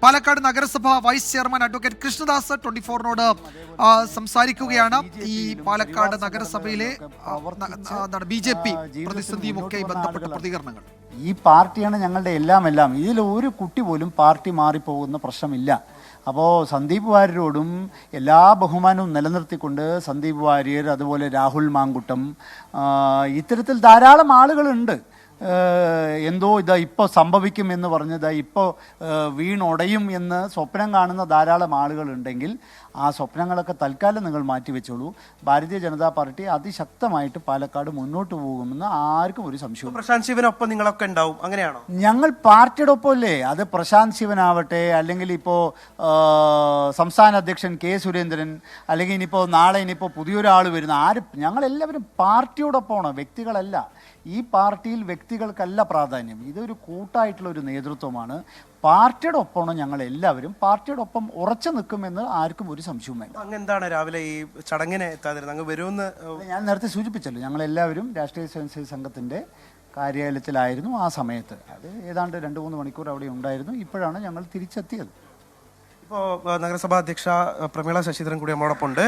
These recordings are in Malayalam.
പാലക്കാട് നഗരസഭ വൈസ് ചെയർമാൻ അഡ്വക്കേറ്റ് കൃഷ്ണദാസ് 24നോട് സംസാരിക്കുകയാണ്. ഈ പാലക്കാട് നഗരസഭയിലെ BJP പ്രതിസന്ധിയുമൊക്കെ ബന്ധപ്പെട്ട പ്രതികരണങ്ങൾ. ഈ പാർട്ടിയാണ് ഞങ്ങളുടെ എല്ലാം. ഇതിൽ ഒരു കുട്ടി പോലും പാർട്ടി മാറിപ്പോകുന്ന പ്രശ്നമില്ല. അപ്പോൾ സന്ദീപ് വാര്യരോടും എല്ലാ ബഹുമാനവും നിലനിർത്തിക്കൊണ്ട് സന്ദീപ് വാര്യർ, അതുപോലെ രാഹുൽ മാങ്കുട്ടം, ഇത്തരത്തിൽ ധാരാളം ആളുകളുണ്ട്. എന്തോ ഇതാ ഇപ്പോൾ സംഭവിക്കുമെന്ന് പറഞ്ഞത് ഇപ്പോൾ വീണൊടയും എന്ന് സ്വപ്നം കാണുന്ന ധാരാളം ആളുകളുണ്ടെങ്കിൽ ആ സ്വപ്നങ്ങളൊക്കെ തൽക്കാലം നിങ്ങൾ മാറ്റിവെച്ചോളൂ. ഭാരതീയ ജനതാ പാർട്ടി അതിശക്തമായിട്ട് പാലക്കാട് മുന്നോട്ട് പോകുമെന്ന് ആർക്കും ഒരു സംശയവും. പ്രശാന്ത് ശിവനൊപ്പം നിങ്ങളൊക്കെ ഉണ്ടാവും, അങ്ങനെയാണോ? ഞങ്ങൾ പാർട്ടിയുടെ ഒപ്പമല്ലേ. അത് പ്രശാന്ത് ശിവനാവട്ടെ, അല്ലെങ്കിൽ ഇപ്പോൾ സംസ്ഥാന അധ്യക്ഷൻ കെ സുരേന്ദ്രൻ, അല്ലെങ്കിൽ ഇനിയിപ്പോൾ നാളെ പുതിയൊരാൾ വരുന്ന ആരും, ഞങ്ങളെല്ലാവരും പാർട്ടിയോടൊപ്പമാണ്, വ്യക്തികളല്ല. ഈ പാർട്ടിയിൽ വ്യക്തികൾക്കല്ല പ്രാധാന്യം. ഇതൊരു കൂട്ടായിട്ടുള്ള ഒരു നേതൃത്വമാണ്. പാർട്ടിയുടെ ഒപ്പമാണ് ഞങ്ങൾ എല്ലാവരും. പാർട്ടിയുടെ ഒപ്പം ഉറച്ചു നിൽക്കുമെന്ന് ആർക്കും ഒരു സംശയവും വേണ്ട. എന്താണ് രാവിലെ ഈ ചടങ്ങിനെ എത്താതിരുന്നത്? അങ്ങ് വരുമെന്ന് ഞാൻ നേരത്തെ സൂചിപ്പിച്ചല്ലോ, ഞങ്ങളെല്ലാവരും രാഷ്ട്രീയ സ്വയംസേവക സംഘത്തിൻ്റെ കാര്യാലയത്തിലായിരുന്നു ആ സമയത്ത്. അത് ഏതാണ്ട് 2-3 മണിക്കൂർ അവിടെ ഉണ്ടായിരുന്നു. ഇപ്പോഴാണ് ഞങ്ങൾ തിരിച്ചെത്തിയത്. ഇപ്പോൾ നഗരസഭാ അധ്യക്ഷ പ്രമീള ശശിധരൻ കൂടി നമ്മളോടൊപ്പം ഉണ്ട്.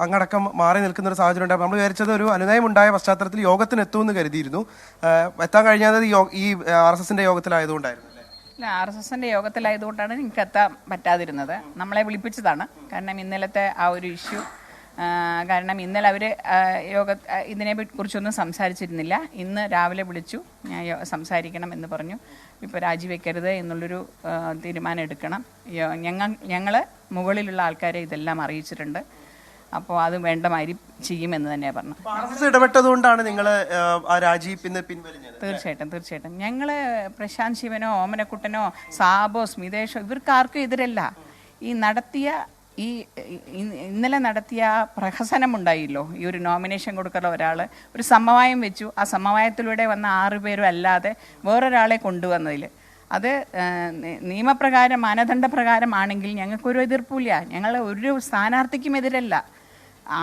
അങ്ങടക്കം മാറി നിൽക്കുന്ന ഒരു സാഹചര്യം ഉണ്ടായി. നമ്മൾ വിചാരിച്ചത് ഒരു അനുനയമുണ്ടായ പശ്ചാത്തലത്തിൽ യോഗത്തിന് എത്തുമെന്ന് കരുതിയിരുന്നു. എത്താൻ കഴിഞ്ഞത് ഈ RSSന്റെ യോഗത്തിലായതുകൊണ്ടായിരുന്നു. ഇല്ല, RSSന്റെ യോഗത്തിലായതുകൊണ്ടാണ് എനിക്ക് എത്താൻ പറ്റാതിരുന്നത്. നമ്മളെ വിളിപ്പിച്ചതാണ്. കാരണം ഇന്നലത്തെ ആ ഒരു ഇഷ്യൂ, കാരണം ഇന്നലെ അവർ ഇതിനെ കുറിച്ചൊന്നും സംസാരിച്ചിരുന്നില്ല. ഇന്ന് രാവിലെ വിളിച്ചു, ഞാൻ സംസാരിക്കണം എന്ന് പറഞ്ഞു. ഇപ്പോൾ രാജിവെക്കരുത് എന്നുള്ളൊരു തീരുമാനം എടുക്കണം. ഞങ്ങൾ മുകളിലുള്ള ആൾക്കാരെ ഇതെല്ലാം അറിയിച്ചിട്ടുണ്ട്. അപ്പോൾ അത് വേണ്ട മാതിരി ചെയ്യുമെന്ന് തന്നെയാണ് പറഞ്ഞത്. ഇടപെട്ടതുകൊണ്ടാണ് നിങ്ങൾ ആ രാജി പിൻവലിഞ്ഞത്? തീർച്ചയായിട്ടും. ഞങ്ങൾ പ്രശാന്ത് ശിവനോ ഓമനക്കുട്ടനോ സാബോ സ്മിതേഷോ ഇവർക്കാർക്കും എതിരല്ല. ഇന്നലെ നടത്തിയ പ്രഹസനമുണ്ടായില്ലോ, ഈ ഒരു നോമിനേഷൻ കൊടുക്കുന്ന ഒരാൾ ഒരു സമവായം വെച്ചു. ആ സമവായത്തിലൂടെ വന്ന 6 പേരും അല്ലാതെ വേറൊരാളെ കൊണ്ടുവന്നതിൽ അത് നിയമപ്രകാരം മാനദണ്ഡപ്രകാരമാണെങ്കിൽ ഞങ്ങൾക്കൊരു എതിർപ്പില്ല. ഞങ്ങൾ ഒരു സ്ഥാനാർത്ഥിക്കും എതിരല്ല.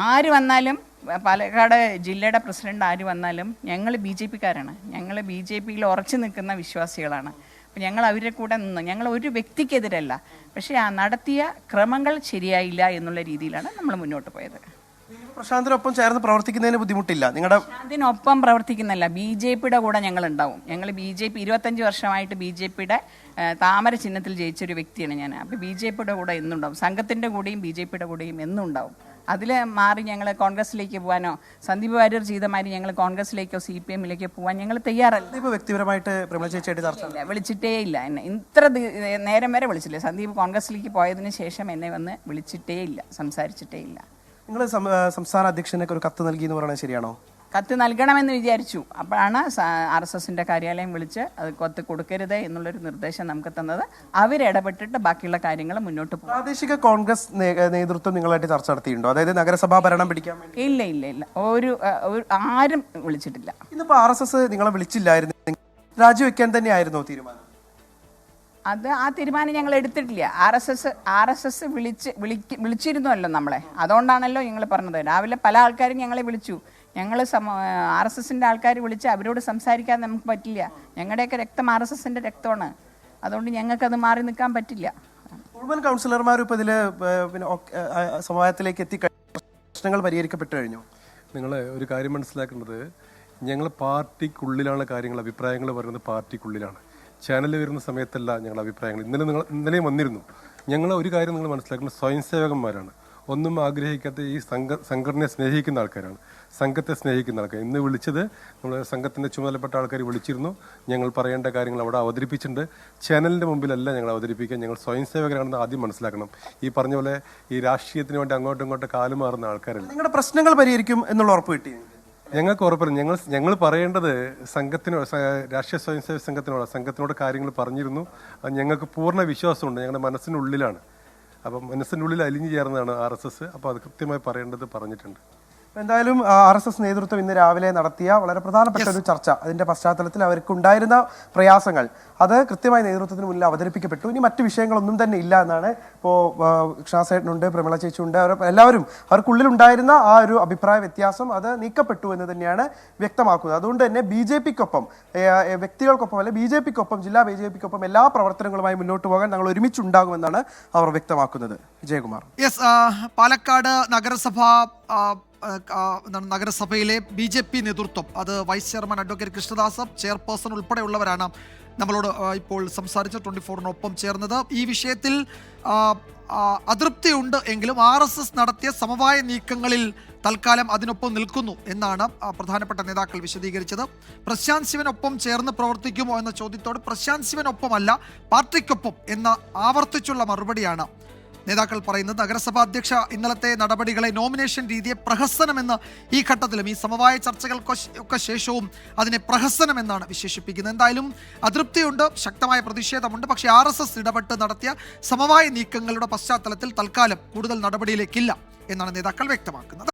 ആര് വന്നാലും, പാലക്കാട് ജില്ലയുടെ പ്രസിഡന്റ് ആര് വന്നാലും ഞങ്ങൾ BJPക്കാരാണ്. ഞങ്ങൾ BJPയിൽ ഉറച്ചു നിൽക്കുന്ന വിശ്വാസികളാണ്. അപ്പം ഞങ്ങൾ അവരുടെ കൂടെ നിന്ന്, ഞങ്ങൾ ഒരു വ്യക്തിക്കെതിരല്ല. പക്ഷേ ആ നടത്തിയ ക്രമങ്ങൾ ശരിയായില്ല എന്നുള്ള രീതിയിലാണ് നമ്മൾ മുന്നോട്ട് പോയത്. പ്രശാന്തിനൊപ്പം ചേർന്ന് പ്രവർത്തിക്കുന്നതിന് ബുദ്ധിമുട്ടില്ല? അതിനൊപ്പം പ്രവർത്തിക്കുന്നില്ല, BJPയുടെ കൂടെ ഞങ്ങൾ ഉണ്ടാവും. ഞങ്ങൾ BJP 25 വർഷമായിട്ട് BJPയുടെ താമര ചിഹ്നത്തിൽ ജയിച്ചൊരു വ്യക്തിയാണ് ഞാൻ. അപ്പോൾ BJPയുടെ കൂടെ എന്നുണ്ടാവും. സംഘത്തിൻ്റെ കൂടെയും BJPയുടെ കൂടെയും എന്നും ഉണ്ടാവും. അതിൽ മാറി ഞങ്ങൾ കോൺഗ്രസിലേക്ക് പോകാനോ സന്ദീപ് വാര്യർ ചെയ്ത മാതിരി ഞങ്ങൾ കോൺഗ്രസിലേക്കോ CPMലേക്കോ പോകാൻ ഞങ്ങൾ തയ്യാറല്ല. ഇപ്പോൾ വ്യക്തിപരമായിട്ട് വിളിച്ചിട്ടേ ഇല്ല. എന്നെ ഇത്ര നേരം വരെ വിളിച്ചില്ല. സന്ദീപ് കോൺഗ്രസിലേക്ക് പോയതിന് ശേഷം എന്നെ വന്ന് വിളിച്ചിട്ടേ ഇല്ല, സംസാരിച്ചിട്ടേ ഇല്ല. നിങ്ങൾ സംസ്ഥാന അധ്യക്ഷനൊക്കെ ഒരു കത്ത് നൽകി എന്ന് പറയുന്നത് ശരിയാണോ? കത്ത് നൽകണമെന്ന് വിചാരിച്ചു. അപ്പോഴാണ് RSSന്റെ കാര്യാലയം വിളിച്ച് അത് കത്ത് കൊടുക്കരുത് എന്നുള്ളൊരു നിർദ്ദേശം നമുക്ക് തന്നത്. അവരിടപെട്ടിട്ട് ബാക്കിയുള്ള കാര്യങ്ങൾ മുന്നോട്ട് പോകും. പ്രാദേശിക കോൺഗ്രസ് നേതൃത്വം നിങ്ങളായിട്ട് ചർച്ച നടത്തിയിട്ടുണ്ടോ? അതായത് നഗരസഭാ ഭരണം പിടിക്കാൻ വേണ്ടി? ഇല്ല, ആരും വിളിച്ചിട്ടില്ല. ഇന്നിപ്പോൾ RSS നിങ്ങളെ വിളിച്ചില്ലായിരുന്നു, രാജിവെക്കാൻ തന്നെയായിരുന്നോ തീരുമാനം? ആ തീരുമാനം ഞങ്ങൾ എടുത്തിട്ടില്ല. RSS വിളിച്ചിരുന്നല്ലോ നമ്മളെ. അതുകൊണ്ടാണല്ലോ ഞങ്ങൾ പറഞ്ഞത്. രാവിലെ പല ആൾക്കാരും ഞങ്ങളെ വിളിച്ചു. ഞങ്ങൾ RSSന്റെ ആൾക്കാർ വിളിച്ച് അവരോട് സംസാരിക്കാൻ നമുക്ക് പറ്റില്ല. ഞങ്ങളുടെയൊക്കെ രക്തം RSSന്റെ രക്തമാണ്. അതുകൊണ്ട് ഞങ്ങൾക്കത് മാറി നിൽക്കാൻ പറ്റില്ല. മുഴുവൻ കൗൺസിലർമാരും ഇപ്പോൾ ഇതിൽ സമവായത്തിലേക്ക് എത്തി, പ്രശ്നങ്ങൾ പരിഹരിക്കപ്പെട്ടു കഴിഞ്ഞു. നിങ്ങൾ ഒരു കാര്യം മനസ്സിലാക്കേണ്ടത്, ഞങ്ങൾ പാർട്ടിക്കുള്ളിലാണ് കാര്യങ്ങൾ, അഭിപ്രായങ്ങൾ പറയുന്നത് പാർട്ടിക്കുള്ളിലാണ്. ചാനലിൽ വരുന്ന സമയത്തല്ല ഞങ്ങൾ അഭിപ്രായങ്ങൾ. ഇന്നലെയും വന്നിരുന്നു. ഞങ്ങൾ ഒരു കാര്യം നിങ്ങൾ മനസ്സിലാക്കുന്നത്, സ്വയംസേവകന്മാരാണ്. ഒന്നും ആഗ്രഹിക്കാത്ത ഈ സംഘടനയെ സ്നേഹിക്കുന്ന ആൾക്കാരാണ്, സംഘത്തെ സ്നേഹിക്കുന്ന ആൾക്കാർ. ഇന്ന് വിളിച്ചത് നമ്മൾ സംഘത്തിൻ്റെ ചുമതലപ്പെട്ട ആൾക്കാർ വിളിച്ചിരുന്നു. ഞങ്ങൾ പറയേണ്ട കാര്യങ്ങൾ അവിടെ അവതരിപ്പിച്ചിട്ടുണ്ട്. ചാനലിൻ്റെ മുമ്പിലല്ല ഞങ്ങൾ അവതരിപ്പിക്കാൻ. ഞങ്ങൾ സ്വയംസേവകരാണെന്ന് ആദ്യം മനസ്സിലാക്കണം. ഈ പറഞ്ഞ പോലെ ഈ രാഷ്ട്രീയത്തിന് വേണ്ടി അങ്ങോട്ടും ഇങ്ങോട്ടും കാലുമാറുന്ന ആൾക്കാരല്ല. നിങ്ങളുടെ പ്രശ്നങ്ങൾ പരിഹരിക്കും എന്നുള്ള ഉറപ്പ് കിട്ടി? ഞങ്ങൾക്ക് ഉറപ്പില്ല. ഞങ്ങൾ പറയേണ്ടത് രാഷ്ട്രീയ സ്വയംസേവക സംഘത്തിനോട് കാര്യങ്ങൾ പറഞ്ഞിരുന്നു. ഞങ്ങൾക്ക് പൂർണ്ണ വിശ്വാസമുണ്ട്, ഞങ്ങളുടെ മനസ്സിനുള്ളിലാണ്. അപ്പം മനസ്സിനുള്ളിൽ അലിഞ്ഞു ചേർന്നതാണ് RSS. അപ്പോൾ അത് കൃത്യമായി പറയേണ്ടത് പറഞ്ഞിട്ടുണ്ട്. എന്തായാലും RSS നേതൃത്വം ഇന്ന് രാവിലെ നടത്തിയ വളരെ പ്രധാനപ്പെട്ട ഒരു ചർച്ച, അതിന്റെ പശ്ചാത്തലത്തിൽ അവർക്കുണ്ടായിരുന്ന പ്രയാസങ്ങൾ അത് കൃത്യമായി നേതൃത്വത്തിന് മുന്നിൽ അവതരിപ്പിക്കപ്പെട്ടു. ഇനി മറ്റു വിഷയങ്ങളൊന്നും തന്നെ ഇല്ല എന്നാണ് ഇപ്പോൾ ഷാസേട്ടനുണ്ട്, പ്രമിള ചേച്ചിയുണ്ട്, എല്ലാവരും അവർക്കുള്ളിൽ ഉണ്ടായിരുന്ന ആ ഒരു അഭിപ്രായ വ്യത്യാസം അത് നീക്കപ്പെട്ടു എന്ന് തന്നെയാണ് വ്യക്തമാക്കുന്നത്. അതുകൊണ്ട് തന്നെ BJP-ക്കൊപ്പം വ്യക്തികൾക്കൊപ്പം അല്ലെ BJP-ക്കൊപ്പം ജില്ലാ BJP-ക്കൊപ്പം എല്ലാ പ്രവർത്തനങ്ങളുമായി മുന്നോട്ട് പോകാൻ ഞങ്ങൾ ഒരുമിച്ചുണ്ടാകുമെന്നാണ് അവർ വ്യക്തമാക്കുന്നത്. വിജയകുമാർ. പാലക്കാട് നഗരസഭയിലെ BJP നേതൃത്വം, അത് vice chairman advocate Krishnadas, chairperson ഉൾപ്പെടെയുള്ളവരാണ് നമ്മളോട് ഇപ്പോൾ സംസാരിച്ച 24-നൊപ്പം ചേർന്നത്. ഈ വിഷയത്തിൽ അതൃപ്തിയുണ്ട് എങ്കിലും RSS നടത്തിയ സമവായ നീക്കങ്ങളിൽ തൽക്കാലം അതിനൊപ്പം നിൽക്കുന്നു എന്നാണ് പ്രധാനപ്പെട്ട നേതാക്കൾ വിശദീകരിച്ചത്. പ്രശാന്ത് ശിവനൊപ്പം ചേർന്ന് പ്രവർത്തിക്കുമോ എന്ന ചോദ്യത്തോട് പ്രശാന്ത് ശിവനൊപ്പമല്ല പാർട്ടിക്കൊപ്പം എന്ന ആവർത്തിച്ചുള്ള മറുപടിയാണ് നേതാക്കൾ പറയുന്നത്. നഗരസഭാ അധ്യക്ഷ ഇന്നലത്തെ നടപടികളെ, നോമിനേഷൻ രീതിയെ പ്രഹസനമെന്ന് ഈ ഘട്ടത്തിലും ഈ സമവായ ചർച്ചകൾക്കൊക്കെ ശേഷവും അതിനെ പ്രഹസനമെന്നാണ് വിശേഷിപ്പിക്കുന്നത്. എന്തായാലും അതൃപ്തിയുണ്ട്, ശക്തമായ പ്രതിഷേധമുണ്ട്. പക്ഷേ RSS ഇടപെട്ട് നടത്തിയ സമവായ നീക്കങ്ങളുടെ പശ്ചാത്തലത്തിൽ തൽക്കാലം കൂടുതൽ നടപടിയിലേക്കില്ല എന്നാണ് നേതാക്കൾ വ്യക്തമാക്കുന്നത്.